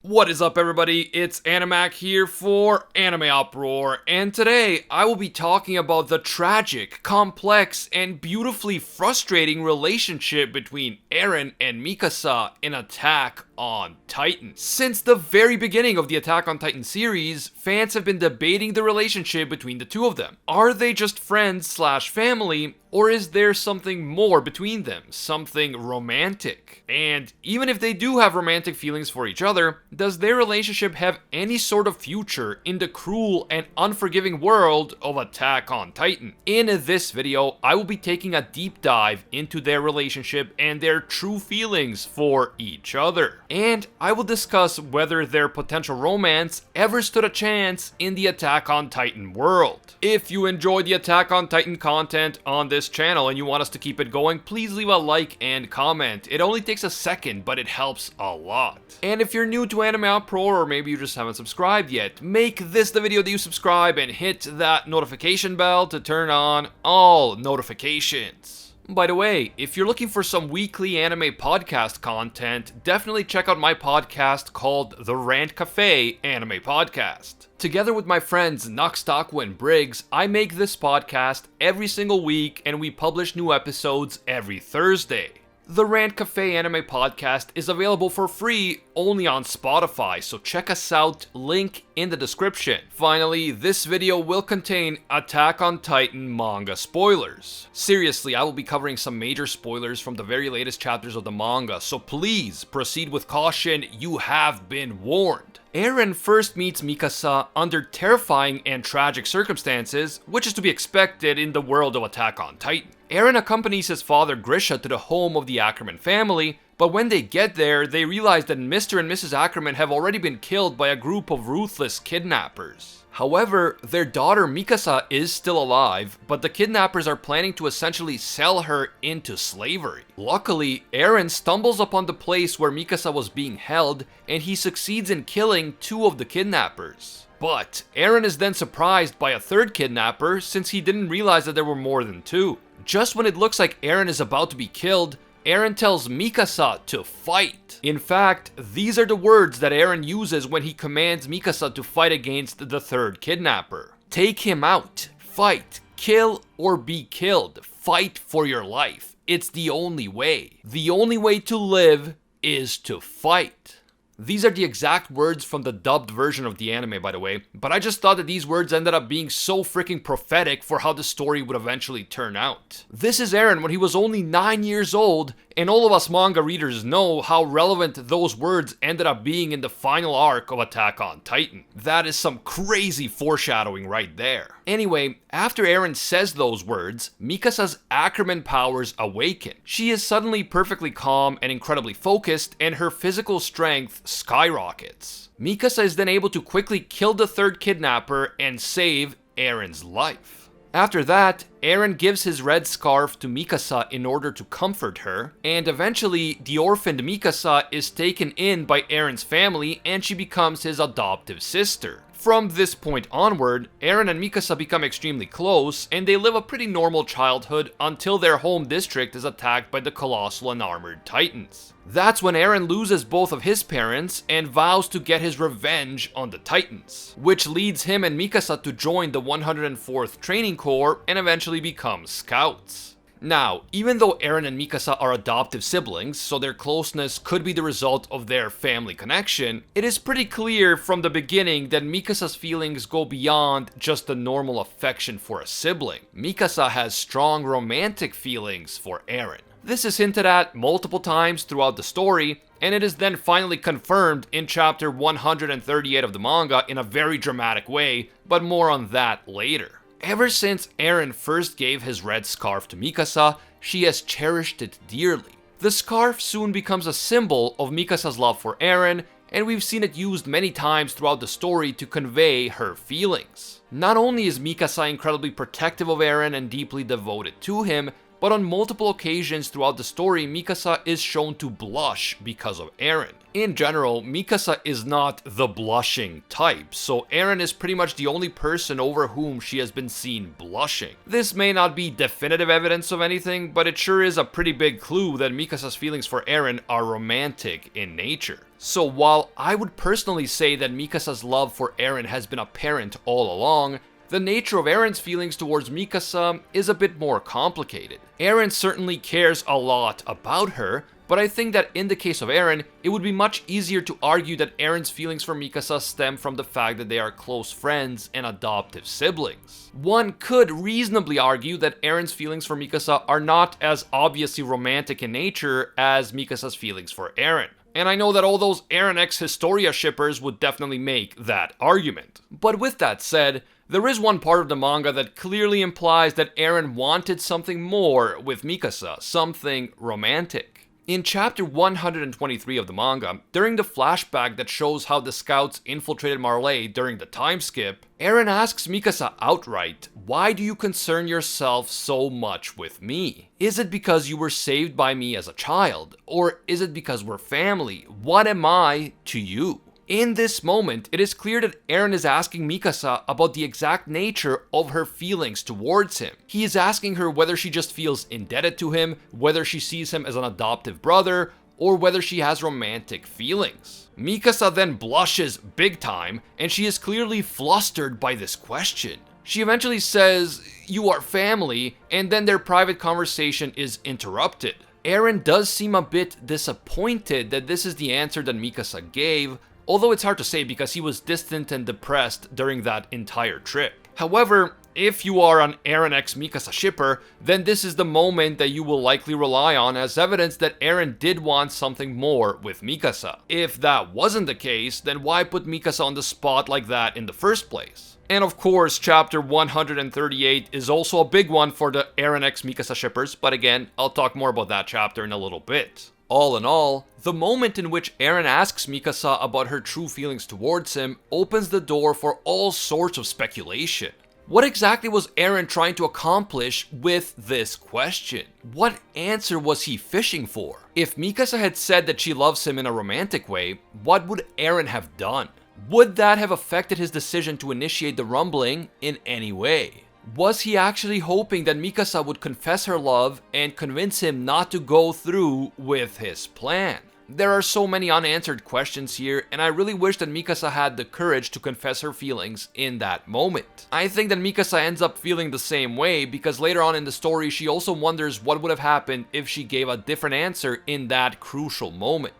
What is up, everybody? It's Animac here for AnimeUproar, and today I will be talking about the tragic, complex, and beautifully frustrating relationship between Eren and Mikasa in Attack on Titan. Since the very beginning of the Attack on Titan series, fans have been debating the relationship between the two of them. Are they just friends slash family, or is there something more between them? Something romantic? And even if they do have romantic feelings for each other, does their relationship have any sort of future in the cruel and unforgiving world of Attack on Titan? In this video, I will be taking a deep dive into their relationship and their true feelings for each other. And I will discuss whether their potential romance ever stood a chance in the Attack on Titan world. If you enjoy the Attack on Titan content on this channel and you want us to keep it going, please leave a like and comment. It only takes a second, but it helps a lot. And if you're new to AnimeUproar, or maybe you just haven't subscribed yet, make this the video that you subscribe and hit that notification bell to turn on all notifications. By the way, if you're looking for some weekly anime podcast content, definitely check out my podcast called The Rant Cafe Anime Podcast. Together with my friends Nuxtaku and Briggs, I make this podcast every single week and we publish new episodes every Thursday. The Rant Cafe Anime Podcast is available for free only on Spotify, so check us out, link in the description. Finally, this video will contain Attack on Titan manga spoilers. Seriously, I will be covering some major spoilers from the very latest chapters of the manga, so please proceed with caution, you have been warned. Eren first meets Mikasa under terrifying and tragic circumstances, which is to be expected in the world of Attack on Titan. Eren accompanies his father Grisha to the home of the Ackerman family, but when they get there, they realize that Mr. and Mrs. Ackerman have already been killed by a group of ruthless kidnappers. However, their daughter Mikasa is still alive, but the kidnappers are planning to essentially sell her into slavery. Luckily, Eren stumbles upon the place where Mikasa was being held, and he succeeds in killing two of the kidnappers. But Eren is then surprised by a third kidnapper since he didn't realize that there were more than two. Just when it looks like Eren is about to be killed, Eren tells Mikasa to fight. In fact, these are the words that Eren uses when he commands Mikasa to fight against the third kidnapper. Take him out. Fight. Kill or be killed. Fight for your life. It's the only way. The only way to live is to fight. These are the exact words from the dubbed version of the anime, by the way, but I just thought that these words ended up being so freaking prophetic for how the story would eventually turn out. This is Eren when he was only 9 years old, and all of us manga readers know how relevant those words ended up being in the final arc of Attack on Titan. That is some crazy foreshadowing right there. Anyway, after Eren says those words, Mikasa's Ackerman powers awaken. She is suddenly perfectly calm and incredibly focused, and her physical strength skyrockets. Mikasa is then able to quickly kill the third kidnapper and save Eren's life. After that, Eren gives his red scarf to Mikasa in order to comfort her, and eventually the orphaned Mikasa is taken in by Eren's family and she becomes his adoptive sister. From this point onward, Eren and Mikasa become extremely close, and they live a pretty normal childhood until their home district is attacked by the colossal and armored Titans. That's when Eren loses both of his parents and vows to get his revenge on the Titans, which leads him and Mikasa to join the 104th Training Corps and eventually become scouts. Now, even though Eren and Mikasa are adoptive siblings, so their closeness could be the result of their family connection, it is pretty clear from the beginning that Mikasa's feelings go beyond just the normal affection for a sibling. Mikasa has strong romantic feelings for Eren. This is hinted at multiple times throughout the story, and it is then finally confirmed in chapter 138 of the manga in a very dramatic way, but more on that later. Ever since Eren first gave his red scarf to Mikasa, she has cherished it dearly. The scarf soon becomes a symbol of Mikasa's love for Eren, and we've seen it used many times throughout the story to convey her feelings. Not only is Mikasa incredibly protective of Eren and deeply devoted to him, but on multiple occasions throughout the story, Mikasa is shown to blush because of Eren. In general, Mikasa is not the blushing type, so Eren is pretty much the only person over whom she has been seen blushing. This may not be definitive evidence of anything, but it sure is a pretty big clue that Mikasa's feelings for Eren are romantic in nature. So while I would personally say that Mikasa's love for Eren has been apparent all along, the nature of Eren's feelings towards Mikasa is a bit more complicated. Eren certainly cares a lot about her, but I think that in the case of Eren, it would be much easier to argue that Eren's feelings for Mikasa stem from the fact that they are close friends and adoptive siblings. One could reasonably argue that Eren's feelings for Mikasa are not as obviously romantic in nature as Mikasa's feelings for Eren. And I know that all those Eren x Historia shippers would definitely make that argument. But with that said, there is one part of the manga that clearly implies that Eren wanted something more with Mikasa, something romantic. In chapter 123 of the manga, during the flashback that shows how the scouts infiltrated Marley during the time skip, Eren asks Mikasa outright, "Why do you concern yourself so much with me? Is it because you were saved by me as a child? Or is it because we're family? What am I to you?" In this moment, it is clear that Eren is asking Mikasa about the exact nature of her feelings towards him. He is asking her whether she just feels indebted to him, whether she sees him as an adoptive brother, or whether she has romantic feelings. Mikasa then blushes big time, and she is clearly flustered by this question. She eventually says, "You are family," and then their private conversation is interrupted. Eren does seem a bit disappointed that this is the answer that Mikasa gave, although it's hard to say because he was distant and depressed during that entire trip. However, if you are an Eren x Mikasa shipper, then this is the moment that you will likely rely on as evidence that Eren did want something more with Mikasa. If that wasn't the case, then why put Mikasa on the spot like that in the first place? And of course, chapter 138 is also a big one for the Eren x Mikasa shippers, but again, I'll talk more about that chapter in a little bit. All in all, the moment in which Eren asks Mikasa about her true feelings towards him opens the door for all sorts of speculation. What exactly was Eren trying to accomplish with this question? What answer was he fishing for? If Mikasa had said that she loves him in a romantic way, what would Eren have done? Would that have affected his decision to initiate the rumbling in any way? Was he actually hoping that Mikasa would confess her love and convince him not to go through with his plan? There are so many unanswered questions here, and I really wish that Mikasa had the courage to confess her feelings in that moment. I think that Mikasa ends up feeling the same way because later on in the story she also wonders what would have happened if she gave a different answer in that crucial moment.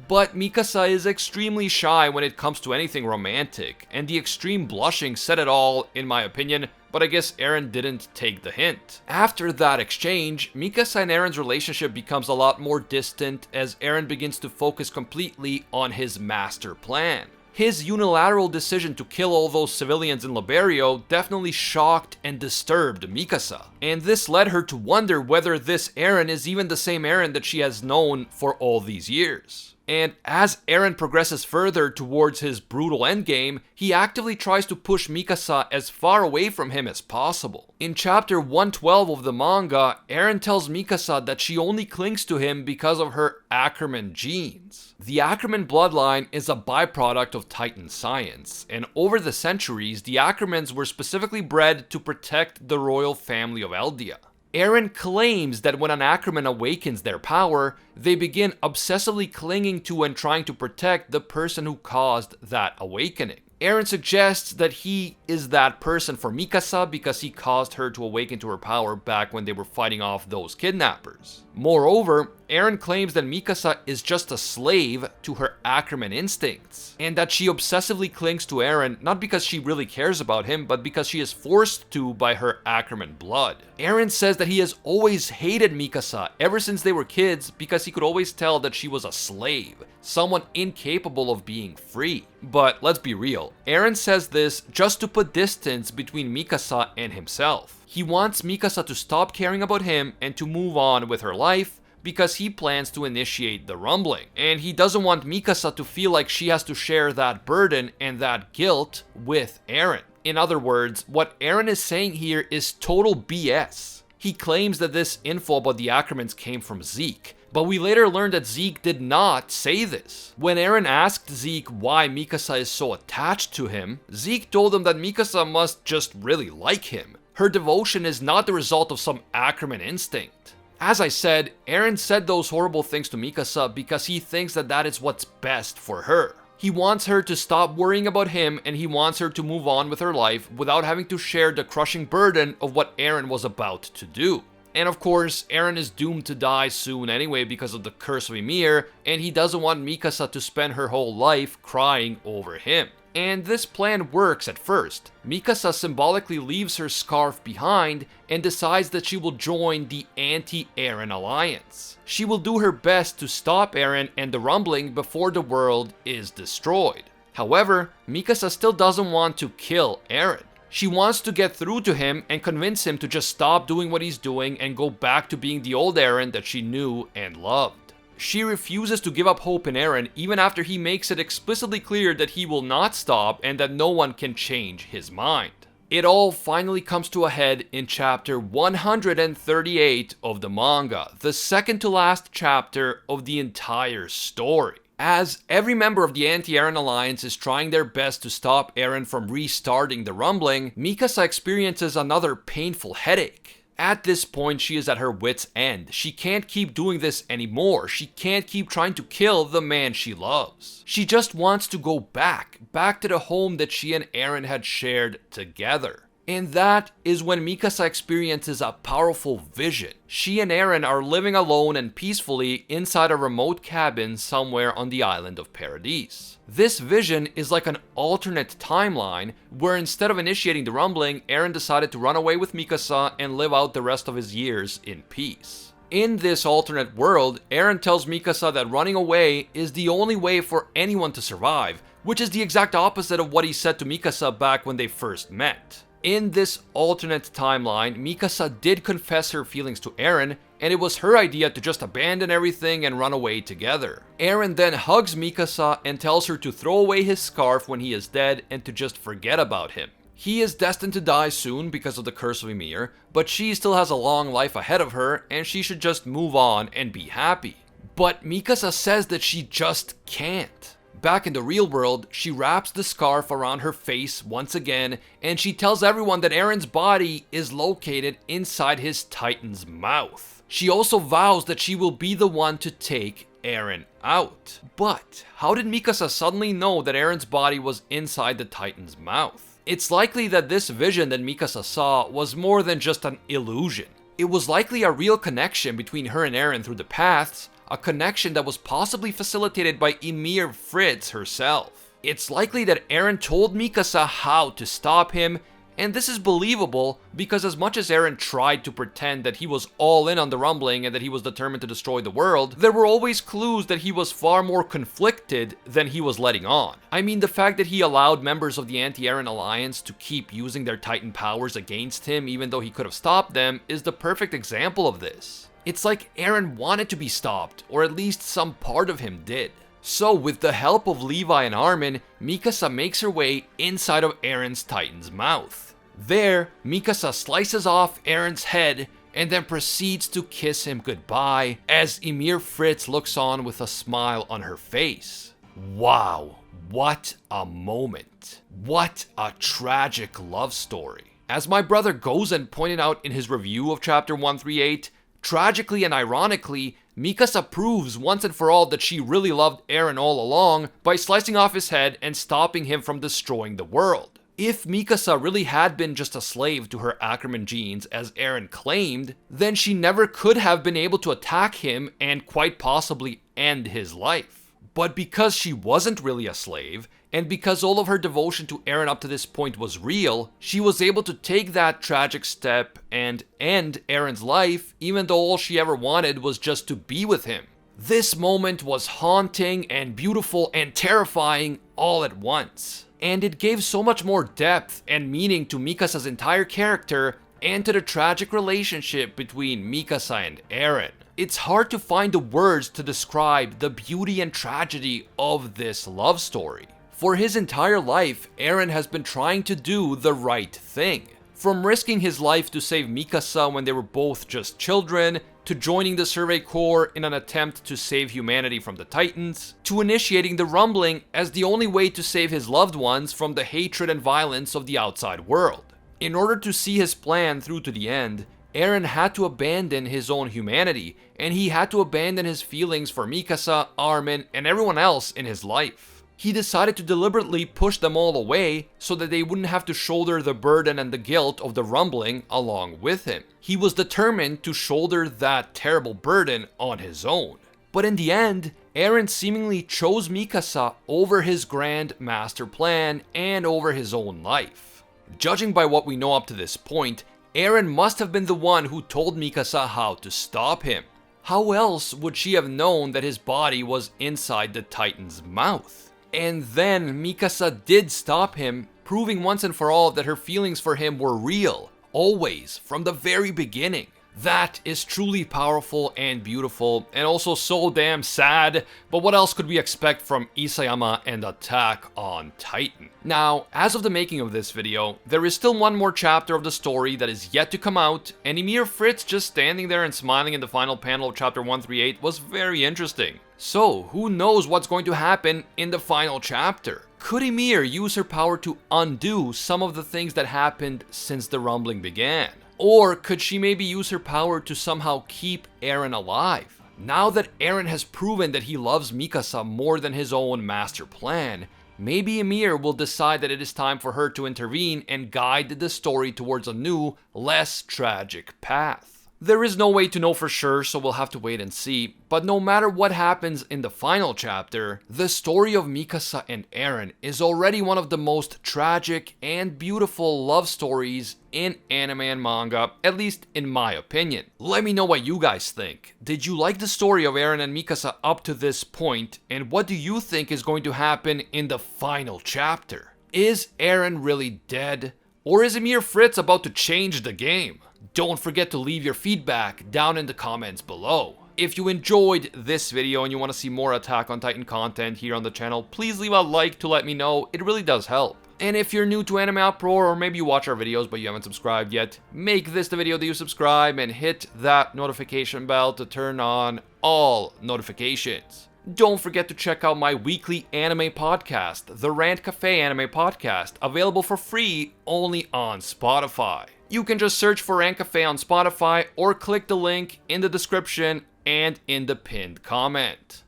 But Mikasa is extremely shy when it comes to anything romantic, and the extreme blushing said it all, in my opinion, but I guess Eren didn't take the hint. After that exchange, Mikasa and Eren's relationship becomes a lot more distant as Eren begins to focus completely on his master plan. His unilateral decision to kill all those civilians in Liberio definitely shocked and disturbed Mikasa, and this led her to wonder whether this Eren is even the same Eren that she has known for all these years. And as Eren progresses further towards his brutal endgame, he actively tries to push Mikasa as far away from him as possible. In chapter 112 of the manga, Eren tells Mikasa that she only clings to him because of her Ackerman genes. The Ackerman bloodline is a byproduct of Titan science, and over the centuries, the Ackermans were specifically bred to protect the royal family of Eldia. Eren claims that when an Ackerman awakens their power, they begin obsessively clinging to and trying to protect the person who caused that awakening. Eren suggests that he is that person for Mikasa because he caused her to awaken to her power back when they were fighting off those kidnappers. Moreover, Eren claims that Mikasa is just a slave to her Ackerman instincts, and that she obsessively clings to Eren not because she really cares about him, but because she is forced to by her Ackerman blood. Eren says that he has always hated Mikasa ever since they were kids because he could always tell that she was a slave, someone incapable of being free. But let's be real, Eren says this just to put distance between Mikasa and himself. He wants Mikasa to stop caring about him and to move on with her life because he plans to initiate the rumbling. And he doesn't want Mikasa to feel like she has to share that burden and that guilt with Eren. In other words, what Eren is saying here is total BS. He claims that this info about the Ackermans came from Zeke, but we later learned that Zeke did not say this. When Eren asked Zeke why Mikasa is so attached to him, Zeke told him that Mikasa must just really like him. Her devotion is not the result of some Ackerman instinct. As I said, Eren said those horrible things to Mikasa because he thinks that that is what's best for her. He wants her to stop worrying about him, and he wants her to move on with her life without having to share the crushing burden of what Eren was about to do. And of course, Eren is doomed to die soon anyway because of the curse of Ymir, and he doesn't want Mikasa to spend her whole life crying over him. And this plan works at first. Mikasa symbolically leaves her scarf behind and decides that she will join the anti-Eren alliance. She will do her best to stop Eren and the rumbling before the world is destroyed. However, Mikasa still doesn't want to kill Eren. She wants to get through to him and convince him to just stop doing what he's doing and go back to being the old Eren that she knew and loved. She refuses to give up hope in Eren even after he makes it explicitly clear that he will not stop and that no one can change his mind. It all finally comes to a head in chapter 138 of the manga, the second to last chapter of the entire story. As every member of the anti-Eren alliance is trying their best to stop Eren from restarting the rumbling, Mikasa experiences another painful headache. At this point, she is at her wit's end. She can't keep doing this anymore. She can't keep trying to kill the man she loves. She just wants to go back to the home that she and Eren had shared together. And that is when Mikasa experiences a powerful vision. She and Eren are living alone and peacefully inside a remote cabin somewhere on the island of Paradise. This vision is like an alternate timeline where instead of initiating the rumbling, Eren decided to run away with Mikasa and live out the rest of his years in peace. In this alternate world, Eren tells Mikasa that running away is the only way for anyone to survive, which is the exact opposite of what he said to Mikasa back when they first met. In this alternate timeline, Mikasa did confess her feelings to Eren, and it was her idea to just abandon everything and run away together. Eren then hugs Mikasa and tells her to throw away his scarf when he is dead and to just forget about him. He is destined to die soon because of the curse of Ymir, but she still has a long life ahead of her and she should just move on and be happy. But Mikasa says that she just can't. Back in the real world, she wraps the scarf around her face once again, and she tells everyone that Eren's body is located inside his Titan's mouth. She also vows that she will be the one to take Eren out. But how did Mikasa suddenly know that Eren's body was inside the Titan's mouth? It's likely that this vision that Mikasa saw was more than just an illusion. It was likely a real connection between her and Eren through the paths, a connection that was possibly facilitated by Ymir Fritz herself. It's likely that Eren told Mikasa how to stop him, and this is believable because as much as Eren tried to pretend that he was all in on the rumbling and that he was determined to destroy the world, there were always clues that he was far more conflicted than he was letting on. I mean, the fact that he allowed members of the anti-Eren alliance to keep using their Titan powers against him even though he could have stopped them is the perfect example of this. It's like Eren wanted to be stopped, or at least some part of him did. So with the help of Levi and Armin, Mikasa makes her way inside of Eren's Titan's mouth. There, Mikasa slices off Eren's head and then proceeds to kiss him goodbye as Ymir Fritz looks on with a smile on her face. Wow, what a moment. What a tragic love story. As my brother Gozen pointed out in his review of chapter 138, tragically and ironically, Mikasa proves once and for all that she really loved Eren all along by slicing off his head and stopping him from destroying the world. If Mikasa really had been just a slave to her Ackerman genes as Eren claimed, then she never could have been able to attack him and quite possibly end his life. But because she wasn't really a slave, and because all of her devotion to Eren up to this point was real, she was able to take that tragic step and end Eren's life, even though all she ever wanted was just to be with him. This moment was haunting and beautiful and terrifying all at once. And it gave so much more depth and meaning to Mikasa's entire character and to the tragic relationship between Mikasa and Eren. It's hard to find the words to describe the beauty and tragedy of this love story. For his entire life, Eren has been trying to do the right thing. From risking his life to save Mikasa when they were both just children, to joining the Survey Corps in an attempt to save humanity from the Titans, to initiating the Rumbling as the only way to save his loved ones from the hatred and violence of the outside world. In order to see his plan through to the end, Eren had to abandon his own humanity, and he had to abandon his feelings for Mikasa, Armin, and everyone else in his life. He decided to deliberately push them all away so that they wouldn't have to shoulder the burden and the guilt of the Rumbling along with him. He was determined to shoulder that terrible burden on his own. But in the end, Eren seemingly chose Mikasa over his grand master plan and over his own life. Judging by what we know up to this point, Eren must have been the one who told Mikasa how to stop him. How else would she have known that his body was inside the Titan's mouth? And then Mikasa did stop him, proving once and for all that her feelings for him were real, always, from the very beginning. That is truly powerful and beautiful, and also so damn sad, but what else could we expect from Isayama and Attack on Titan? Now, as of the making of this video, there is still one more chapter of the story that is yet to come out, and Ymir Fritz just standing there and smiling in the final panel of chapter 138 was very interesting. So, who knows what's going to happen in the final chapter? Could Ymir use her power to undo some of the things that happened since the Rumbling began? Or could she maybe use her power to somehow keep Eren alive? Now that Eren has proven that he loves Mikasa more than his own master plan, maybe Ymir will decide that it is time for her to intervene and guide the story towards a new, less tragic path. There is no way to know for sure, so we'll have to wait and see, but no matter what happens in the final chapter, the story of Mikasa and Eren is already one of the most tragic and beautiful love stories in anime and manga, at least in my opinion. Let me know what you guys think. Did you like the story of Eren and Mikasa up to this point, and what do you think is going to happen in the final chapter? Is Eren really dead? Or is Ymir Fritz about to change the game? Don't forget to leave your feedback down in the comments below. If you enjoyed this video and you want to see more Attack on Titan content here on the channel, please leave a like to let me know, it really does help. And if you're new to AnimeUproar, or maybe you watch our videos but you haven't subscribed yet, make this the video that you subscribe and hit that notification bell to turn on all notifications. Don't forget to check out my weekly anime podcast, the Rant Cafe Anime Podcast, available for free only on Spotify. You can just search for Rant Cafe on Spotify or click the link in the description and in the pinned comment.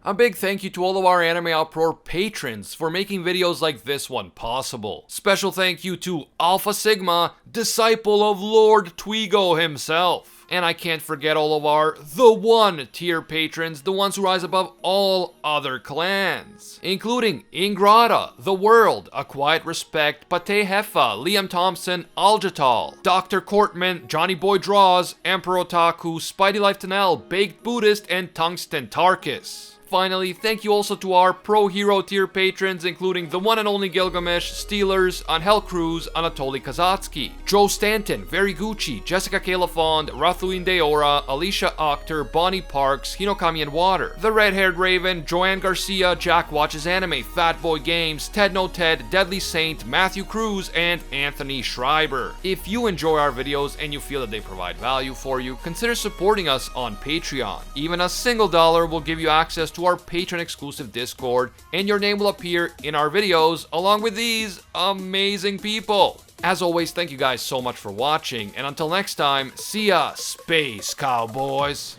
A big thank you to all of our AnimeUproar patrons for making videos like this one possible. Special thank you to Alpha Sigma, disciple of Lord Twigo himself. And I can't forget all of our The One tier patrons, the ones who rise above all other clans, including Ingrata, The World, A Quiet Respect, Pate Heffa, Liam Thompson, Aljatal, Dr. Courtman, Johnny Boy Draws, Emperor Otaku, Spidey Life Tanel, Baked Buddhist, and Tungsten Tarkus. Finally, thank you also to our Pro Hero tier patrons, including the one and only Gilgamesh, Steelers, Angel Cruz, Anatoly Kazatsky, Joe Stanton, Very Gucci, Jessica Calafond, Rathuin Deora, Alicia Octor, Bonnie Parks, Hinokami and Water, The Red-Haired Raven, Joanne Garcia, Jack Watches Anime, Fatboy Games, Ted No Ted, Deadly Saint, Matthew Cruz, and Anthony Schreiber. If you enjoy our videos and you feel that they provide value for you, consider supporting us on Patreon. Even a single dollar will give you access to our patron exclusive Discord, and your name will appear in our videos along with these amazing people. As always, thank you guys so much for watching, and until next time, see ya, Space Cowboys.